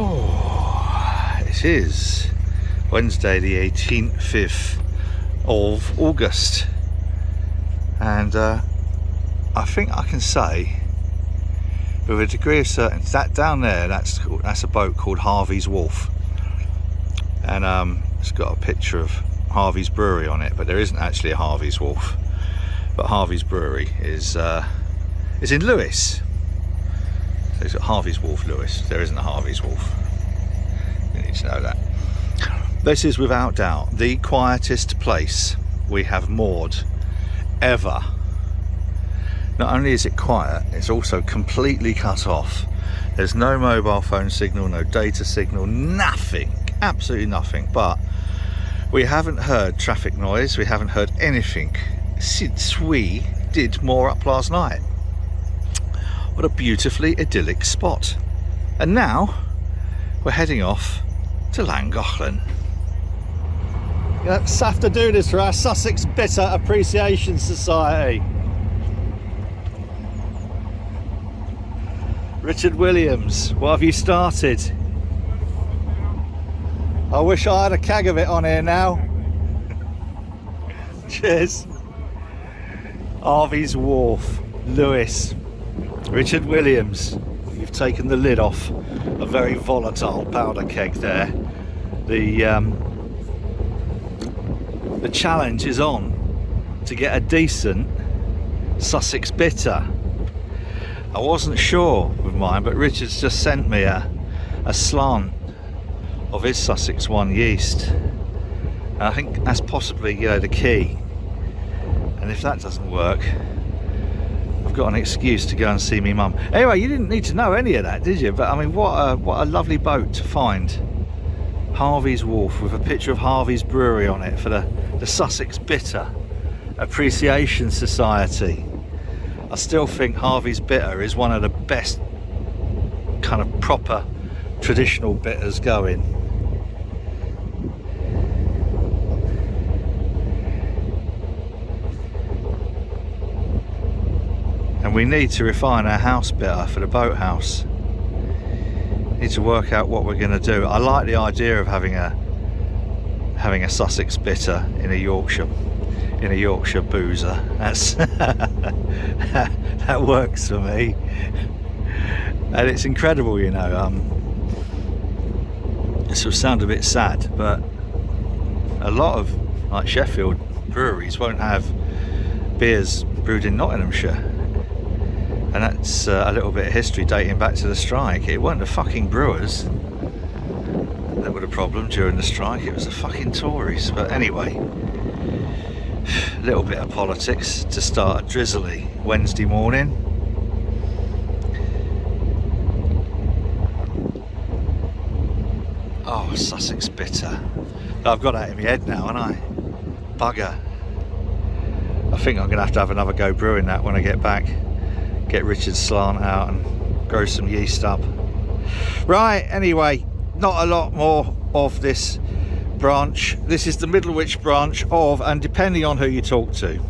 Oh, it is Wednesday the 18th of August, and I think I can say with a degree of certainty that down there, that's a boat called Harvey's Wharf, and it's got a picture of Harvey's Brewery on it, but there isn't actually a Harvey's Wharf. But Harvey's Brewery is in Lewes. So it's got Harvey's Wharf, Lewes. There isn't a Harvey's Wharf. You need to know that. This is without doubt the quietest place we have moored ever. Not only is it quiet, it's also completely cut off. There's no mobile phone signal, no data signal, nothing, absolutely nothing. But we haven't heard traffic noise, we haven't heard anything since we did moor up last night. What a beautifully idyllic spot. And now we're heading off to Llangollen. Let's have to do this for our Sussex Bitter Appreciation Society. Richard Williams, what have you started? I wish I had a keg of it on here now. Cheers. Harvey's Wharf, Lewes. Richard Williams, you've taken the lid off a very volatile powder keg there. The challenge is on to get a decent Sussex Bitter. I wasn't sure with mine, but Richard's just sent me a slant of his Sussex 1 yeast, and I think that's possibly, you know, the key. And if that doesn't work, I've got an excuse to go and see me mum. Anyway, you didn't need to know any of that, did you? But I mean, what a lovely boat to find. Harvey's Wharf with a picture of Harvey's Brewery on it for the Sussex Bitter Appreciation Society. I still think Harvey's Bitter is one of the best kind of proper traditional bitters going. And we need to refine our house bitter for the boathouse. Need to work out what we're going to do. I like the idea of having a Sussex Bitter in a Yorkshire boozer. That's that works for me. And it's incredible, you know. This will sound a bit sad, but a lot of like Sheffield breweries won't have beers brewed in Nottinghamshire. And that's a little bit of history dating back to the strike. It weren't the fucking brewers that were the problem during the strike, it was the fucking Tories. But anyway, a little bit of politics to start a drizzly Wednesday morning. Oh, Sussex Bitter. I've got that in my head now, haven't I? Bugger. I think I'm going to have another go brewing that when I get back. Get Richard's slant out and grow some yeast up. Right, anyway, not a lot more of this branch. This is the Middlewich branch of, and depending on who you talk to,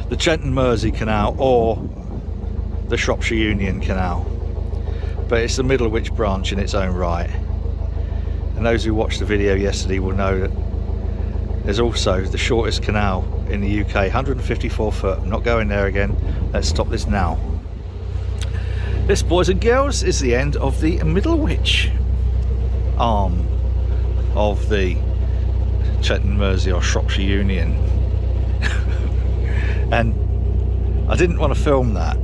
the Trent Mersey Canal or the Shropshire Union Canal. But it's the Middlewich branch in its own right. And those who watched the video yesterday will know that there's also the shortest canal in the UK, 154 foot. I'm not going there again. Let's stop this now. This, boys and girls, is the end of the Middlewich arm of the Trent Mersey or Shropshire Union. And I didn't want to film that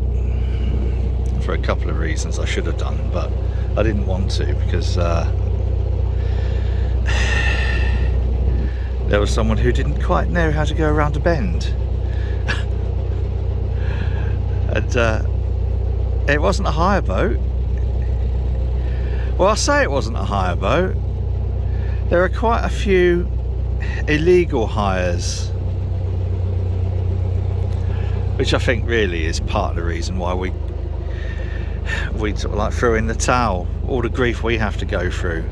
for a couple of reasons. I should have done, but I didn't want to because there was someone who didn't quite know how to go around a bend. And it wasn't a hire boat. Well, I say it wasn't a hire boat. There are quite a few illegal hires, which I think really is part of the reason why we sort of like threw in the towel. All the grief we have to go through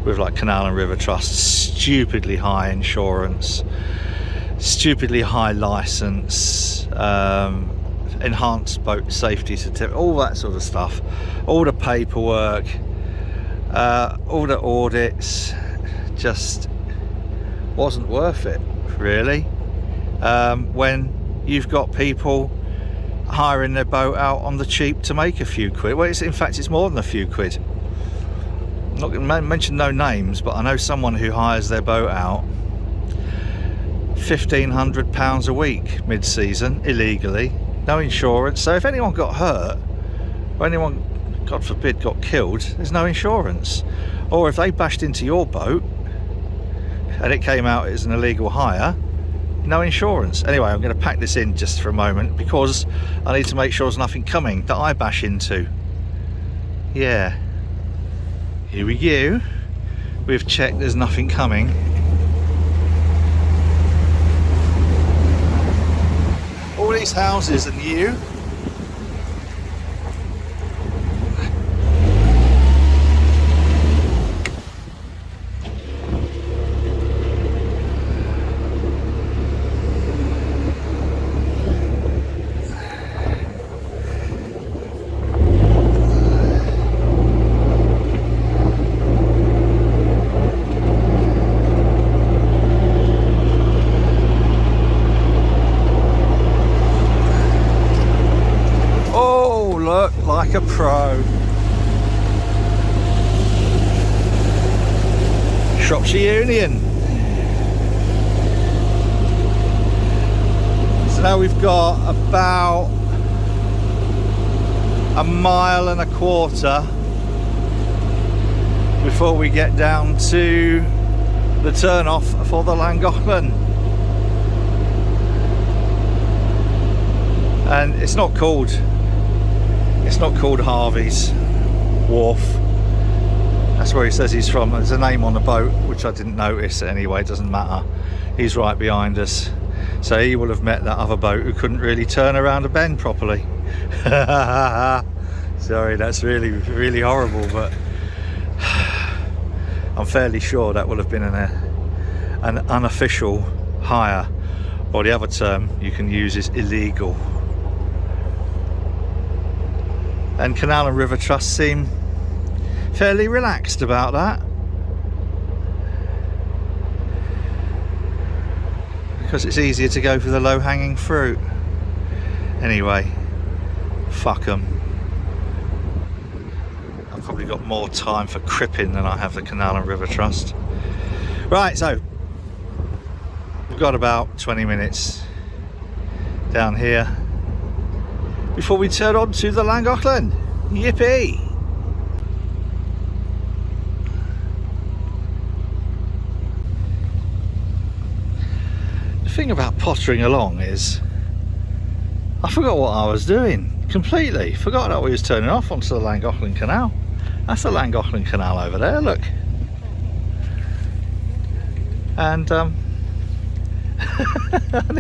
with like Canal and River Trust, stupidly high insurance, stupidly high license, enhanced boat safety certificate, all that sort of stuff, all the paperwork, all the audits, just wasn't worth it really, when you've got people hiring their boat out on the cheap to make a few quid. Well, in fact it's more than a few quid. I'm not going to mention no names, but I know someone who hires their boat out £1,500 a week mid-season illegally, no insurance. So if anyone got hurt or anyone, God forbid, got killed, there's no insurance. Or if they bashed into your boat and it came out as an illegal hire, no insurance. Anyway, I'm going to pack this in just for a moment because I need to make sure there's nothing coming that I bash into. Yeah, here we go. We've checked there's nothing coming. All these houses are new. Like a pro. Shropshire Union. So now we've got about a mile and a quarter before we get down to the turn off for the Llangollen. And it's not called Harvey's Wharf. That's where he says he's from. There's a name on the boat which I didn't notice. Anyway, it doesn't matter. He's right behind us, so he will have met that other boat who couldn't really turn around a bend properly. Sorry, that's really horrible, but I'm fairly sure that will have been an unofficial hire, or the other term you can use is illegal. And Canal and River Trust seem fairly relaxed about that, because it's easier to go for the low-hanging fruit. Anyway, fuck them. I've probably got more time for cripping than I have the Canal and River Trust. Right, so we've got about 20 minutes down here before we turn on to the Llangollen. Yippee! The thing about pottering along is I forgot what I was doing completely. Forgot that we was turning off onto the Llangollen Canal. That's the Llangollen Canal over there, look. And I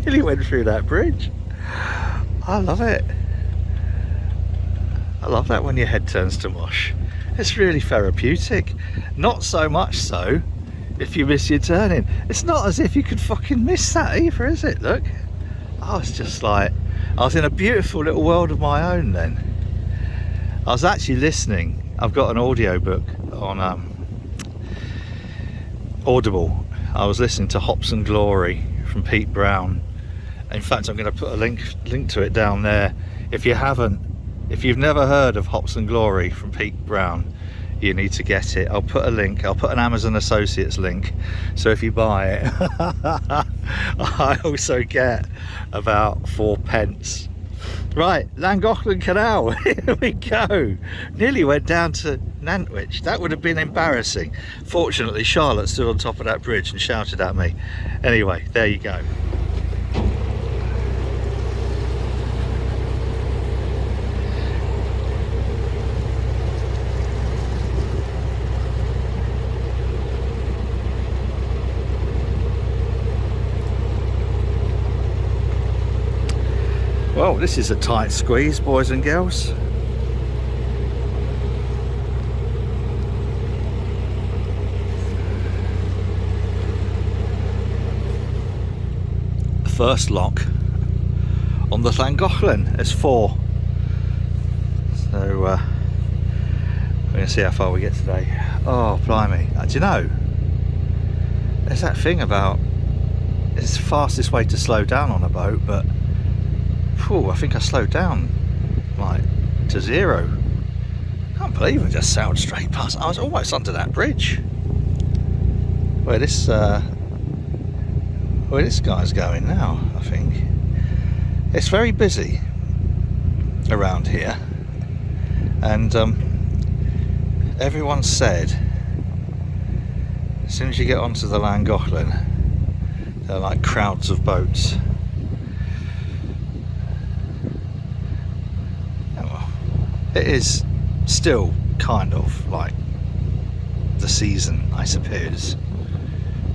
nearly went through that bridge. I love it. I love that when your head turns to mush. It's really therapeutic. Not so much so if you miss your turning. It's not as if you could fucking miss that either, is it? Look. I was just like, I was in a beautiful little world of my own then. I was actually listening. I've got an audio book on Audible. I was listening to Hops and Glory from Pete Brown. In fact, I'm going to put a link to it down there. If you've never heard of Hops and Glory from Pete Brown, you need to get it. I'll put a link. I'll put an Amazon Associates link, so if you buy it I also get about 4p. Right, Llangollen Canal. Here we go. Nearly went down to Nantwich. That would have been embarrassing. Fortunately, Charlotte stood on top of that bridge and shouted at me. Anyway, there you go. Well, this is a tight squeeze, boys and girls. The first lock on the Llangollen. There's 4. So we're going to see how far we get today. Oh, blimey. Do you know, there's that thing about it's the fastest way to slow down on a boat, but whew, I think I slowed down like to 0. Can't believe I just sailed straight past. I was almost under that bridge where this guy's going now. I think it's very busy around here, and everyone said as soon as you get onto the Llangollen, there are like crowds of boats. Well, it is still kind of like the season, I suppose.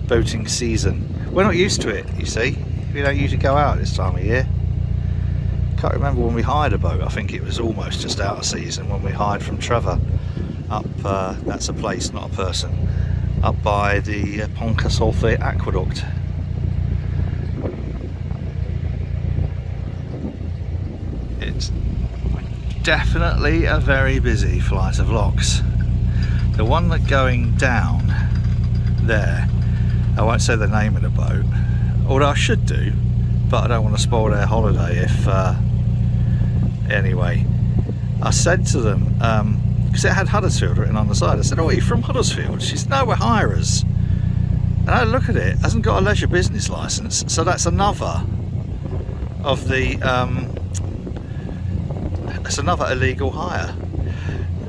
Boating season. We're not used to it, you see. We don't usually go out this time of year. Can't remember when we hired a boat. I think it was almost just out of season when we hired from Trevor up, that's a place, not a person, up by the Poncasolfe Aqueduct. It's definitely a very busy flight of locks. The one that going down there, I won't say the name of the boat, although I should do, but I don't want to spoil their holiday if anyway. I said to them, because it had Huddersfield written on the side, I said, "Oh, are you from Huddersfield?" She said, "No, we're hirers." And I look at it, hasn't got a leisure business licence, so that's another of the it's another illegal hire.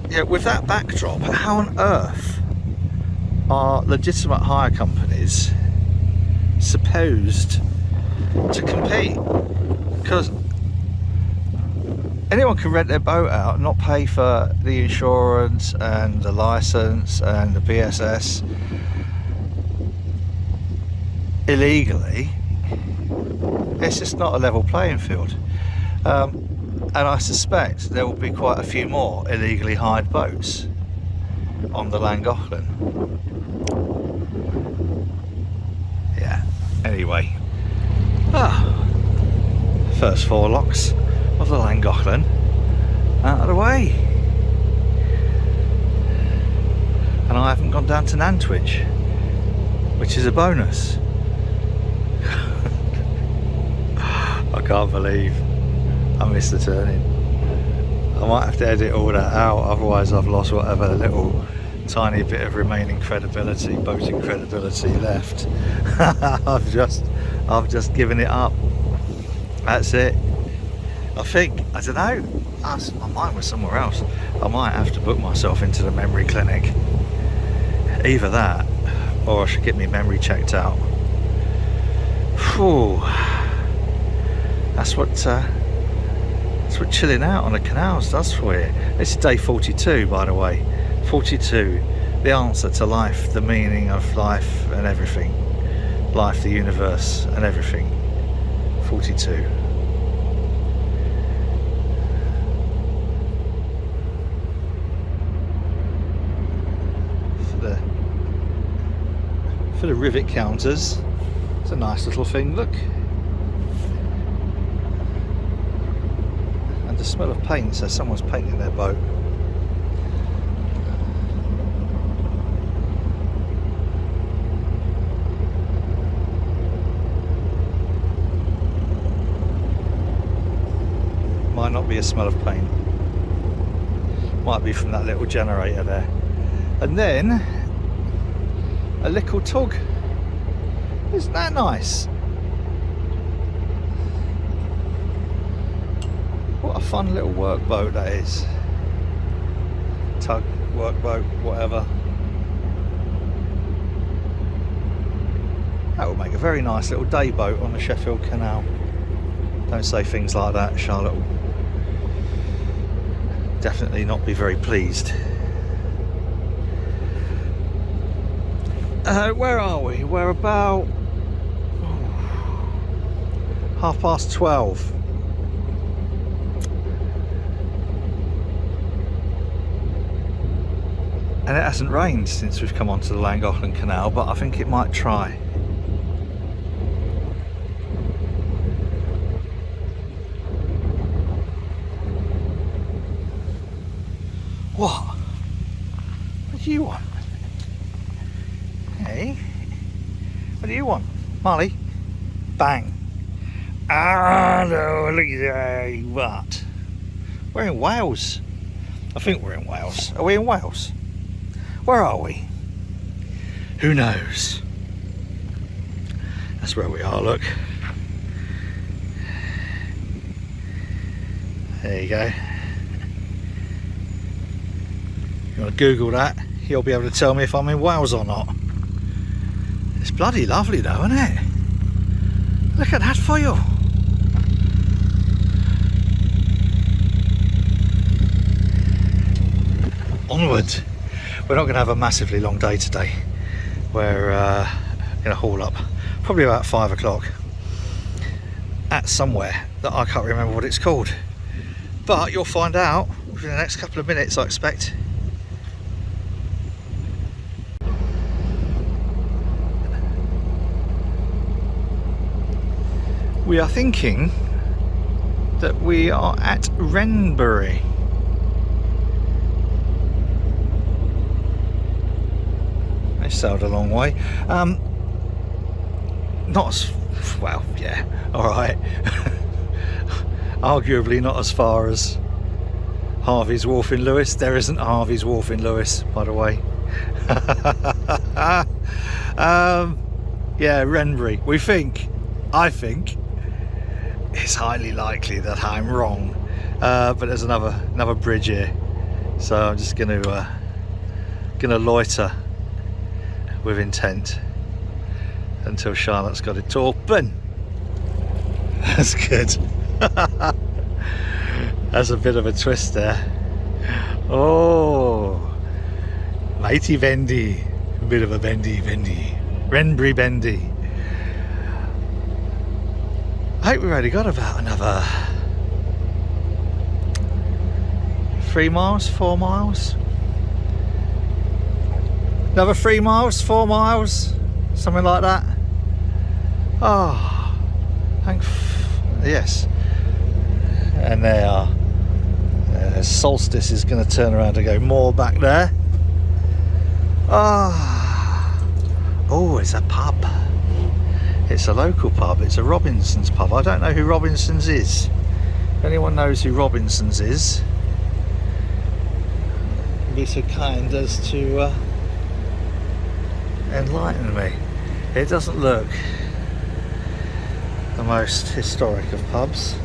Yeah, with that backdrop, how on earth are legitimate hire companies supposed to compete? Because anyone can rent their boat out and not pay for the insurance and the license and the BSS illegally. It's just not a level playing field. And I suspect there will be quite a few more illegally hired boats on the Llangollen. Yeah, anyway. First 4 locks of the Llangollen out of the way. And I haven't gone down to Nantwich, which is a bonus. I can't believe I missed the turning. I might have to edit all that out, otherwise I've lost whatever little tiny bit of remaining credibility, boating credibility left. I've just given it up. That's it. I think, I don't know, my mind was somewhere else. I might have to book myself into the memory clinic. Either that, or I should get my memory checked out. Whew. That's what chilling out on the canals does for you. This is day 42, by the way. 42, the answer to life, the meaning of life and everything. Life, the universe and everything. 42. For the rivet counters, it's a nice little thing, look. And the smell of paint, so someone's painting their boat. Might not be a smell of paint. Might be from that little generator there. And then a little tug. Isn't that nice? What a fun little workboat that is. Tug, workboat, whatever. That would make a very nice little day boat on the Sheffield Canal. Don't say things like that, Charlotte will definitely not be very pleased. Where are we? We're about 12:30. And it hasn't rained since we've come onto the Llangollen Canal, but I think it might try. What? What do you want? Hey? What do you want? Molly? Bang. Ah, no, look at that. What? We're in Wales. I think we're in Wales. Are we in Wales? Where are we? Who knows? That's where we are, look. There you go. If you want to Google that, you'll be able to tell me if I'm in Wales or not. It's bloody lovely though, isn't it? Look at that for you. Onward. We're not going to have a massively long day today. We're going to haul up probably about 5 o'clock at somewhere that I can't remember what it's called, but you'll find out within the next couple of minutes, I expect. We are thinking that we are at Marbury. They sailed a long way. Not as well, yeah, all right. Arguably not as far as Harvey's Wharf in Lewis. There isn't a Harvey's Wharf in Lewis, by the way. Yeah, Marbury. I think it's highly likely that I'm wrong, but there's another bridge here, so I'm just gonna loiter with intent until Charlotte's got it open. That's good. That's a bit of a twist there. Oh, mighty bendy, a bit of a bendy. Marbury bendy. I think we've already got about another 3 miles, 4 miles. Another 3 miles, 4 miles, something like that. Oh, yes. And they are. Solstice is going to turn around and go more back there. Oh, it's a pub. It's a local pub. It's a Robinson's pub. I don't know who Robinson's is. If anyone knows who Robinson's is, be so kind as to enlighten me. It doesn't look the most historic of pubs.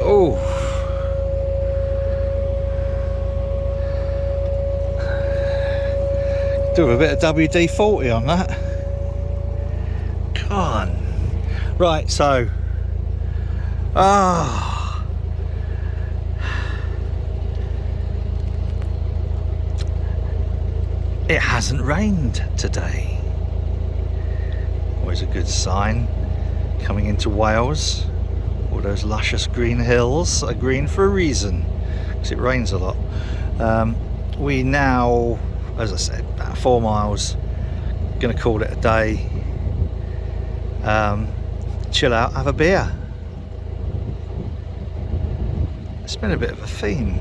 Oh, do a bit of WD-40 on that. Come on. Right, so it hasn't rained today. Always a good sign coming into Wales. All those luscious green hills are green for a reason, because it rains a lot. We now, as I said, about 4 miles. Gonna call it a day. Chill out, have a beer. It's been a bit of a theme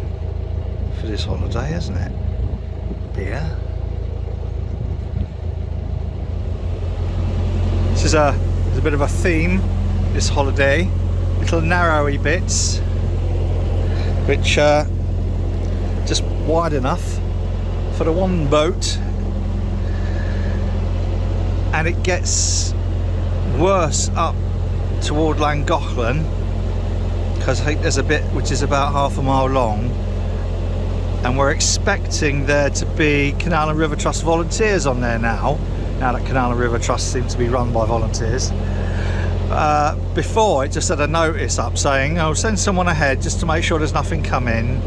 for this holiday, hasn't it? Beer. There's a bit of a theme this holiday. Little narrowy bits, which are just wide enough for the one boat, and it gets worse up toward Llangollen, because I think there's a bit which is about half a mile long, and we're expecting there to be Canal and River Trust volunteers on there now that Canal and River Trust seems to be run by volunteers. Before, it just had a notice up saying, "Oh, send someone ahead just to make sure there's nothing coming,"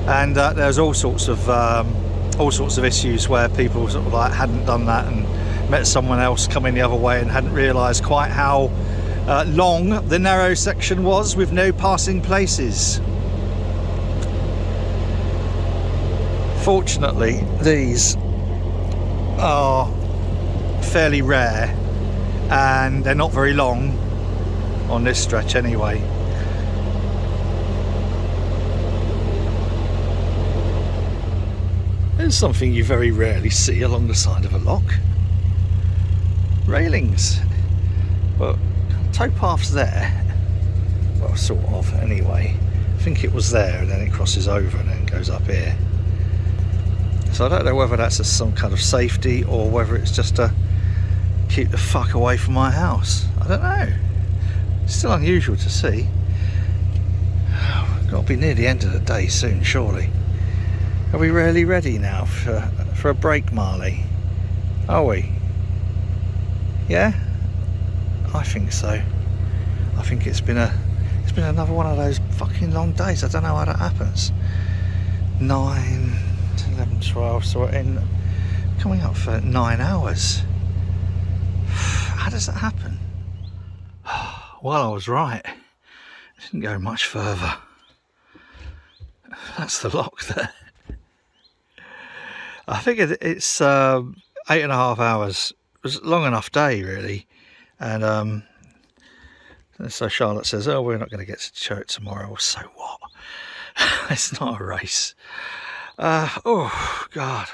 and there's all sorts of issues where people sort of like hadn't done that and met someone else coming the other way and hadn't realised quite how long the narrow section was with no passing places. Fortunately, these are fairly rare, and they're not very long on this stretch anyway. There's something you very rarely see along the side of a lock. Railings. Well, towpath's there. Well, sort of, anyway. I think it was there, and then it crosses over and then goes up here. So I don't know whether that's some kind of safety or whether it's just to keep the fuck away from my house. I don't know. It's still unusual to see. We've got to be near the end of the day soon, surely. Are we really ready now for a break, Marley? Are we? Yeah? I think so. I think it's been another one of those fucking long days. I don't know how that happens. 9, 10, 11, 12, so we're coming up for 9 hours. How does that happen? Well, I was right. It didn't go much further. That's the lock there. I think it's 8.5 hours. It was a long enough day, really. And so Charlotte says, oh, we're not going to get to church tomorrow. So what? It's not a race. Oh, God.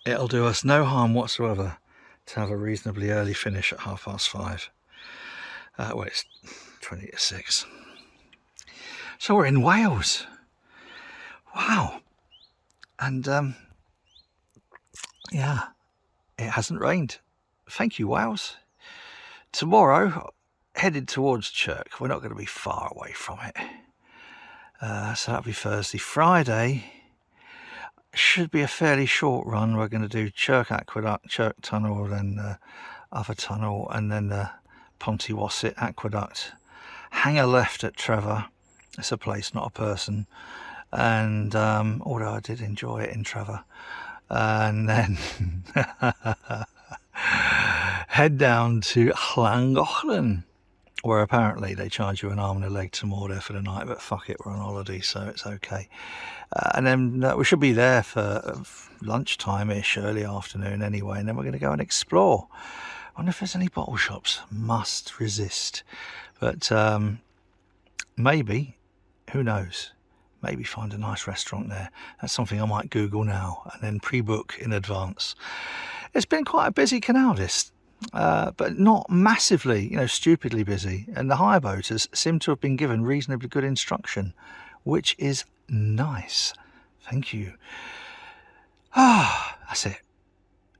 It'll do us no harm whatsoever to have a reasonably early finish at 5:30. Well, it's 20 to 6. So we're in Wales. Wow. And, yeah, it hasn't rained. Thank you, Wales. Tomorrow, headed towards Chirk. We're not going to be far away from it. So that'll be Thursday. Friday should be a fairly short run. We're going to do Chirk Aqueduct, Chirk Tunnel, then other tunnel, and then the Pontywasit Aqueduct. Hang a left at Trevor. It's a place, not a person. And although I did enjoy it in Trevor. And then head down to Llangollen, where apparently they charge you an arm and a leg to moor there for the night, but fuck it, we're on holiday, so it's okay. And then we should be there for lunchtime-ish, early afternoon anyway, and then we're going to go and explore. I wonder if there's any bottle shops. Must resist. But maybe, who knows? Maybe find a nice restaurant there. That's something I might Google now and then pre-book in advance. It's been quite a busy canal, this, but not massively, stupidly busy. And the hire boaters seem to have been given reasonably good instruction, which is nice. Thank you. That's it.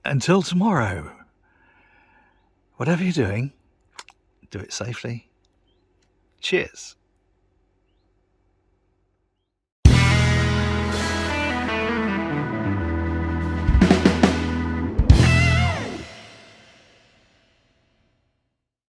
Until tomorrow. Whatever you're doing, do it safely. Cheers.